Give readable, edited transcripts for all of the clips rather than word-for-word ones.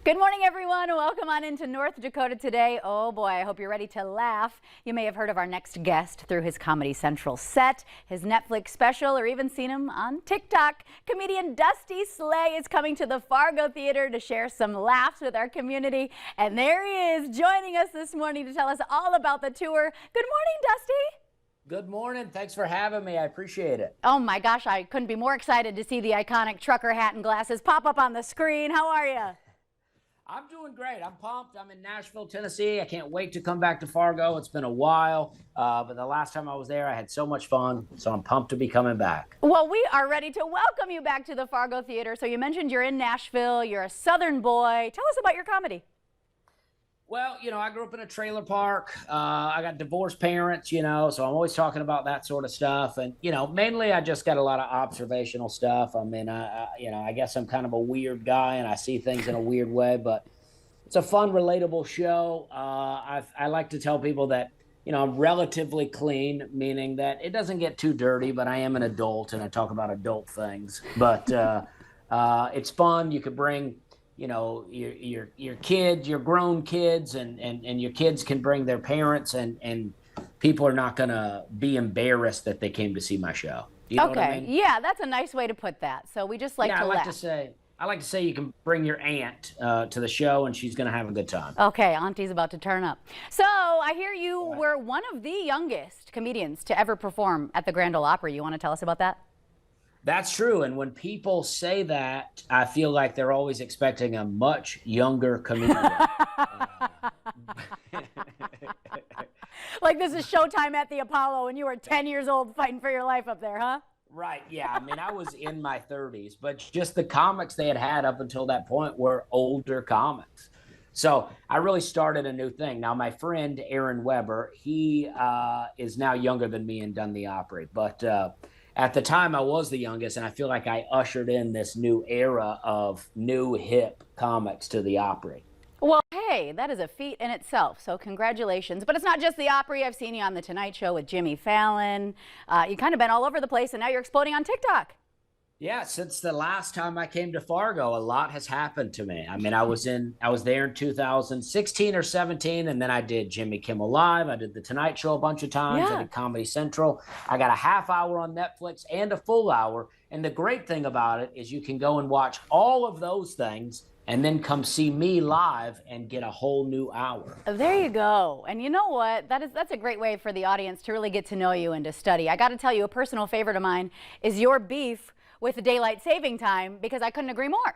Good morning, everyone. Welcome on into North Dakota today. Oh boy, I hope you're ready to laugh. You may have heard of our next guest through his Comedy Central set, his Netflix special, or even seen him on TikTok. Comedian Dusty Slay is coming to the Fargo Theater to share some laughs with our community. And there he is joining us this morning to tell us all about the tour. Good morning, Dusty. Good morning. Thanks for having me. I appreciate it. Oh my gosh, I couldn't be more excited to see the iconic trucker hat and glasses pop up on the screen. How are you? I'm doing great. I'm pumped. I'm in Nashville, Tennessee. I can't wait to come back to Fargo. It's been a while, but the last time I was there, I had so much fun, so I'm pumped to be coming back. Well, we are ready to welcome you back to the Fargo Theater. So you mentioned you're in Nashville. You're a Southern boy. Tell us about your comedy. Well, I grew up in a trailer park. I got divorced parents, so I'm always talking about that sort of stuff. And, mainly I just got a lot of observational stuff. I mean, I guess I'm kind of a weird guy and I see things in a weird way, but it's a fun, relatable show. I like to tell people that, I'm relatively clean, meaning that it doesn't get too dirty, but I am an adult and I talk about adult things. But it's fun. You could bring your kids, your grown kids, and your kids can bring their parents, and people are not going to be embarrassed that they came to see my show. You know what I mean? Yeah, that's a nice way to put that. So we just like to laugh. I like to say you can bring your aunt to the show, and she's going to have a good time. Okay, Auntie's about to turn up. So I hear you were one of the youngest comedians to ever perform at the Grand Ole Opry. You want to tell us about that? That's true. And when people say that, I feel like they're always expecting a much younger comedian. Like this is Showtime at the Apollo and you were 10 years old fighting for your life up there, huh? Right. Yeah. I mean, I was in my 30s, but just the comics they had up until that point were older comics. So I really started a new thing. Now, my friend Aaron Weber, he is now younger than me and done the Opry. But at the time, I was the youngest, and I feel like I ushered in this new era of new hip comics to the Opry. Well, hey, that is a feat in itself, so congratulations. But it's not just the Opry. I've seen you on The Tonight Show with Jimmy Fallon. You've kind of been all over the place, and now you're exploding on TikTok. Yeah, since the last time I came to Fargo, a lot has happened to me. I mean, I was there in 2016 or 17, and then I did Jimmy Kimmel Live. I did The Tonight Show a bunch of times. I did Comedy Central. I got a half hour on Netflix and a full hour. And the great thing about it is you can go and watch all of those things and then come see me live and get a whole new hour. There you go. And you know what? That's a great way for the audience to really get to know you and to study. I got to tell you, a personal favorite of mine is your beef with the daylight saving time, because I couldn't agree more.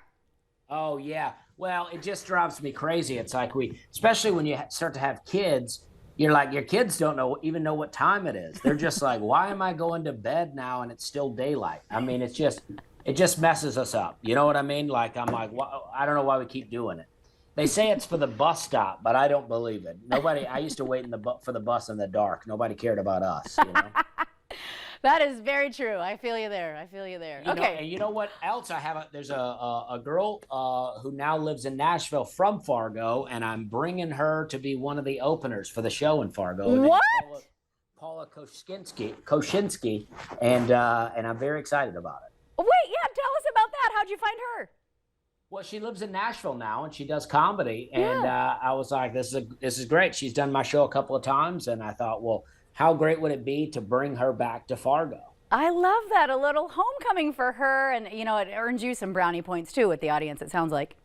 Oh, yeah. Well, it just drives me crazy. It's like especially when you start to have kids, you're like, your kids don't even know what time it is. They're just like, why am I going to bed now and it's still daylight? I mean, it just messes us up. You know what I mean? Like, I'm like, I don't know why we keep doing it. They say it's for the bus stop, but I don't believe it. I used to wait for the bus in the dark. Nobody cared about us, That is very true. I feel you there. Okay. And you know what else I have? There's a girl who now lives in Nashville from Fargo, and I'm bringing her to be one of the openers for the show in Fargo. What? Paula Koshinsky, and I'm very excited about it. Wait, yeah, tell us about that. How'd you find her? Well, she lives in Nashville now, and she does comedy. And I was like, this is great. She's done my show a couple of times, and I thought, well, how great would it be to bring her back to Fargo? I love that. A little homecoming for her, and it earns you some brownie points too with the audience, it sounds like.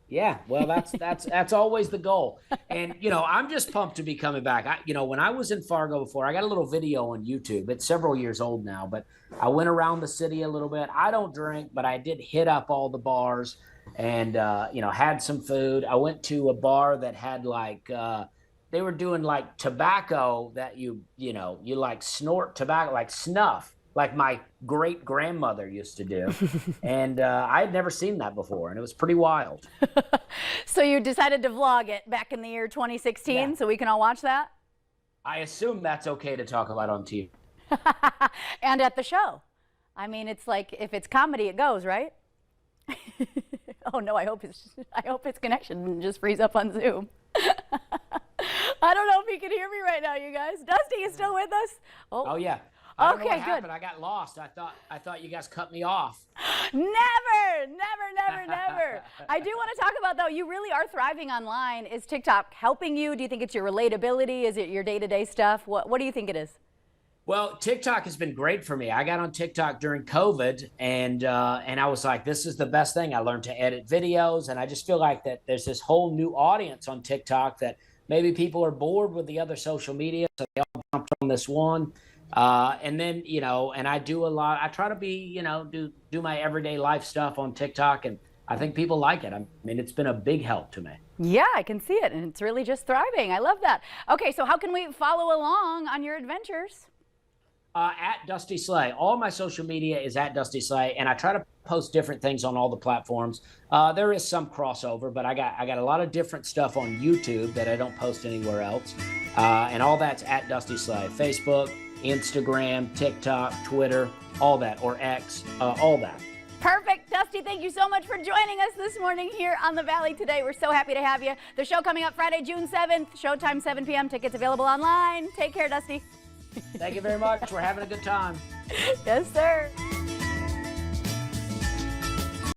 Yeah, well, that's always the goal. And I'm just pumped to be coming back. When I was in Fargo before, I got a little video on YouTube. It's several years old now, but I went around the city a little bit. I don't drink, but I did hit up all the bars and had some food. I went to a bar that had like they were doing like tobacco that you like snort tobacco, like snuff, like my great grandmother used to do. And I had never seen that before, and it was pretty wild. So you decided to vlog it back in the year 2016, so we can all watch that? I assume that's okay to talk about on TV. And at the show. I mean, it's like, if it's comedy, it goes, right? Oh no, I hope his connection didn't just freeze up on Zoom. I don't know if he can hear me right now, you guys. Dusty is still with us? Oh yeah. I don't know what good. happened. I got lost. I thought you guys cut me off. Never. I do want to talk about, though, you really are thriving online. Is TikTok helping you? Do you think it's your relatability? Is it your day-to-day stuff? What do you think it is? Well, TikTok has been great for me. I got on TikTok during COVID, and I was like, this is the best thing. I learned to edit videos, and I just feel like that there's this whole new audience on TikTok that maybe people are bored with the other social media, so they all jumped on this one. And then, and I do a lot. I try to be, do my everyday life stuff on TikTok, and I think people like it. I mean, it's been a big help to me. Yeah, I can see it, and it's really just thriving. I love that. Okay, so how can we follow along on your adventures? At Dusty Slay. All my social media is at Dusty Slay, and I try to post different things on all the platforms. There is some crossover, but I got a lot of different stuff on YouTube that I don't post anywhere else, and all that's at Dusty Slay. Facebook, Instagram, TikTok, Twitter, all that, or X, all that. Perfect. Dusty, thank you so much for joining us this morning here on the Valley today. We're so happy to have you. The show coming up Friday, June 7th, showtime 7 p.m. Tickets available online. Take care, Dusty. Thank you very much. We're having a good time. Yes, sir.